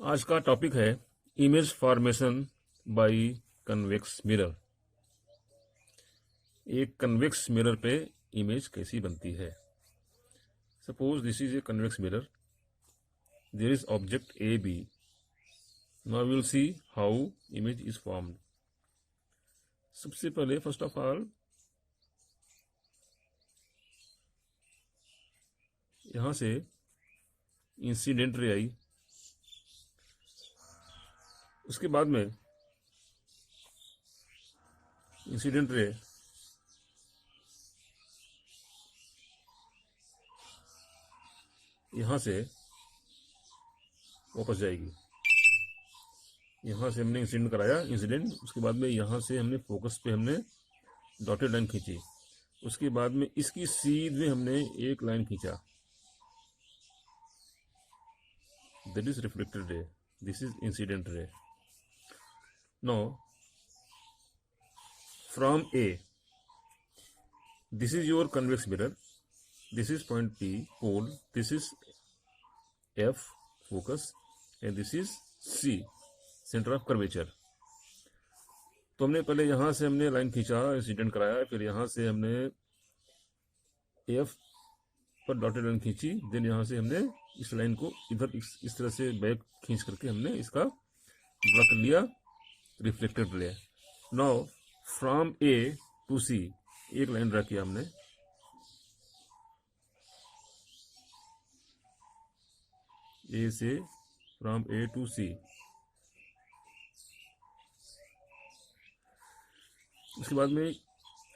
आज का टॉपिक है image formation by convex mirror. एक कन्वेक्स मिरर पे इमेज कैसी बनती है। Suppose this is a convex mirror, there is object A B. Now we will see how image is formed. सबसे पहले फर्स्ट ऑफ ऑल यहां से इंसिडेंट रे आई, उसके बाद में इंसिडेंट रे यहां से वापस जाएगी। यहां से हमने इंसिडेंट कराया इंसिडेंट, उसके बाद में यहां से हमने फोकस पे हमने डॉटेड लाइन खींची, उसके बाद में इसकी सीधे हमने एक लाइन खींचा, that is reflected ray, this is incident ray. Now from A, this is your convex mirror, this is point P pole, this is F focus and this is C center of curvature। तो हमने पहले यहां से हमने line खींचा, incident कराया, फिर यहां से हमने F पर डॉटेड लाइन खींची, देन यहां से हमने इस लाइन को इधर इस तरह से बैक खींच करके हमने इसका ड्रा कर लिया, reflected ray. Now from A to C एक लाइन ड्रा किया हमने, ए से फ्रॉम ए टू सी। उसके बाद में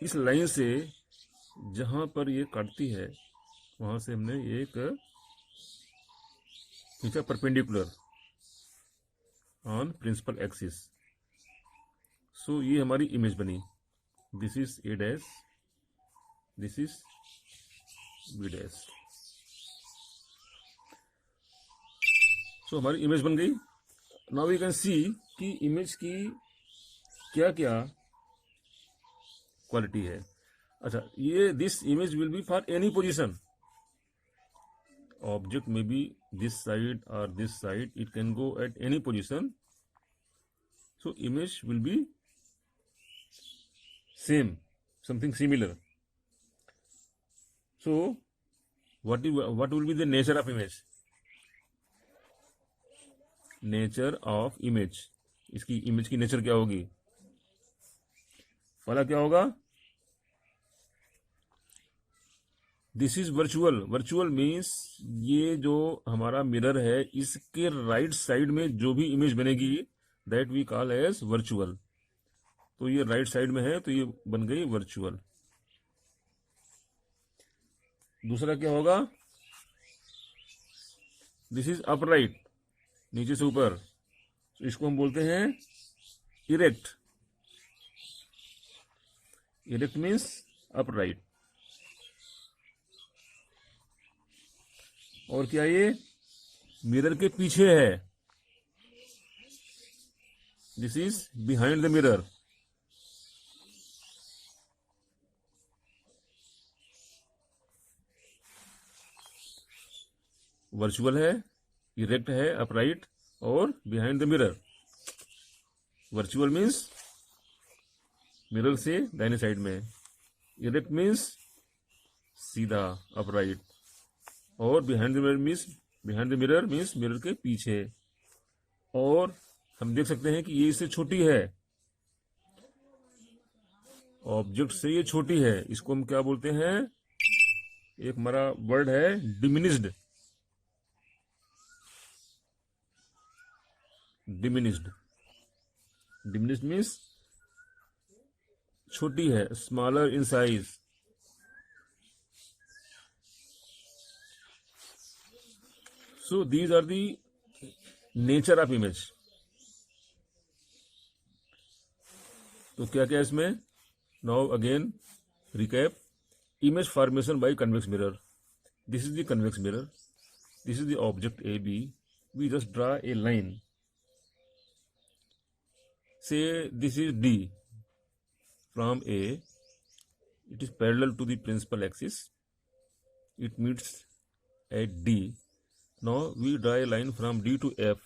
इस लाइन से जहां पर ये काटती है वहां से हमने एक खींचा perpendicular on principal axis. So ये हमारी इमेज बनी, this is A dash, this is B dash. So हमारी इमेज बन गई। नाउ वी कैन सी कि इमेज की क्या क्या क्वालिटी है। अच्छा, ये this image will be for any position, object में बी दिस साइड और this side, it can go at any position. So image will be same, something similar. So what will be the nature of image? Nature of image, इसकी image की nature क्या होगी? पहला क्या होगा? This is virtual. Virtual means ये जो हमारा मिरर है इसके राइट साइड में जो भी इमेज बनेगी that we call as virtual. तो ये राइट साइड में है तो ये बन गई वर्चुअल। दूसरा क्या होगा? दिस इज अपराइट, नीचे से ऊपर, तो इसको हम बोलते हैं इरेक्ट। Erect means upright. और क्या ये मिरर के पीछे है, this is behind the mirror. Virtual है, इरेक्ट है, अपराइट और behind the mirror. Virtual means mirror से दाहिने साइड में, इरेक्ट मीन्स सीधा अपराइट, और behind the mirror means mirror के पीछे। और हम देख सकते हैं कि ये इससे छोटी है, ऑब्जेक्ट से ये छोटी है, इसको हम क्या बोलते हैं? एक हमारा वर्ड है डिमिनिश्ड। डिमिनिश्ड मीन्स छोटी है, smaller in size. So these are the nature of image. तो क्या क्या इसमें? Now again recap. Image formation by convex mirror, this is the convex mirror, this is the object A B, we just draw a line, say this is D, from A it is parallel to the principal axis, it meets at D. Now we draw a line from D to F,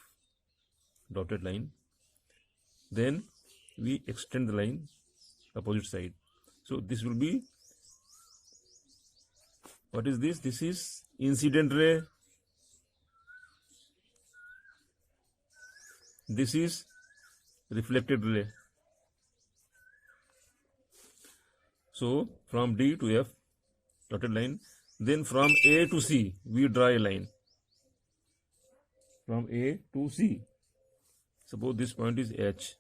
dotted line. Then we extend the line opposite side. So this will be, what is this? This is incident ray. This is reflected ray. So from D to F, dotted line. Then from A to C, we draw a line. From A to C. Suppose this point is H.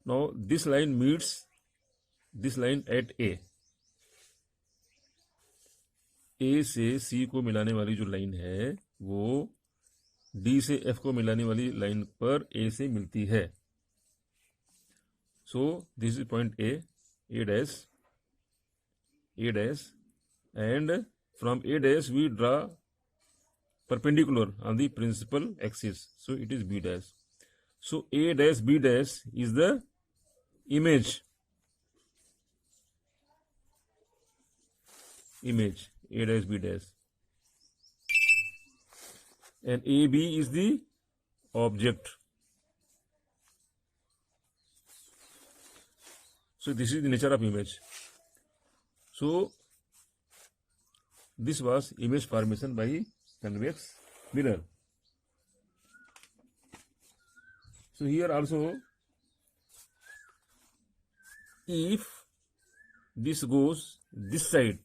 Now this line meets this line at A. A से C को मिलाने वाली जो line है वो D से F को मिलाने वाली लाइन पर A से मिलती है. So this is point A dash, and from A dash we draw perpendicular on the principal axis. So it is B dash. So A dash B dash is the image. A dash B dash. And AB is the object. So this is the nature of image. So this was image formation by convex mirror. So here also, if this goes this side,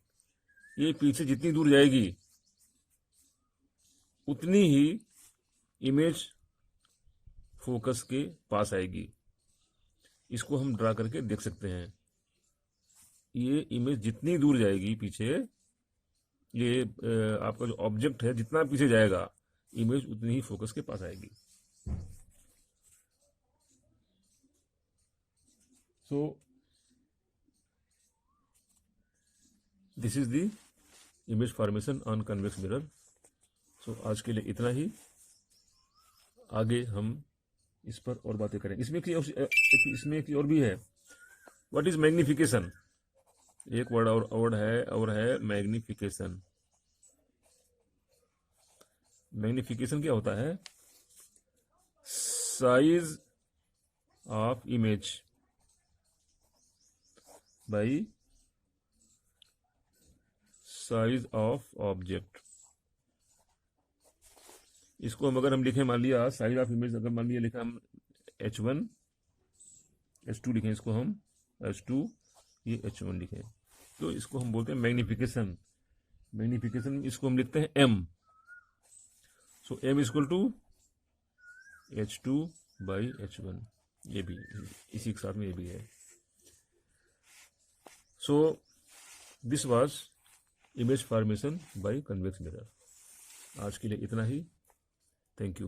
ये पीछे जितनी दूर जाएगी उतनी ही image focus के पास आएगी. इसको हम ड्रा करके देख सकते हैं. ये इमेज जितनी दूर जाएगी पीछे, ये आपका जो ऑब्जेक्ट है जितना पीछे जाएगा, इमेज उतनी ही फोकस के पास आएगी. So this is the image formation on convex mirror. So आज के लिए इतना ही. आगे हम इस पर और बातें करें. इसमें की और भी है. What is magnification? एक वर्ड और है मैग्निफिकेशन. मैग्निफिकेशन क्या होता है? Size of image by size of object. इसको हम अगर हम लिखें, मान लिया साइज ऑफ इमेज अगर मान लिया लिखा हम H1 H2 लिखें, इसको हम H2 ये H1 लिखें, तो इसको हम बोलते हैं मैग्निफिकेशन. मैग्निफिकेशन इसको हम लिखते हैं M. So M equal to H2 by H1. ये भी इसी के साथ में ये भी है. So this was image formation by convex mirror. आज के लिए इतना ही. Thank you.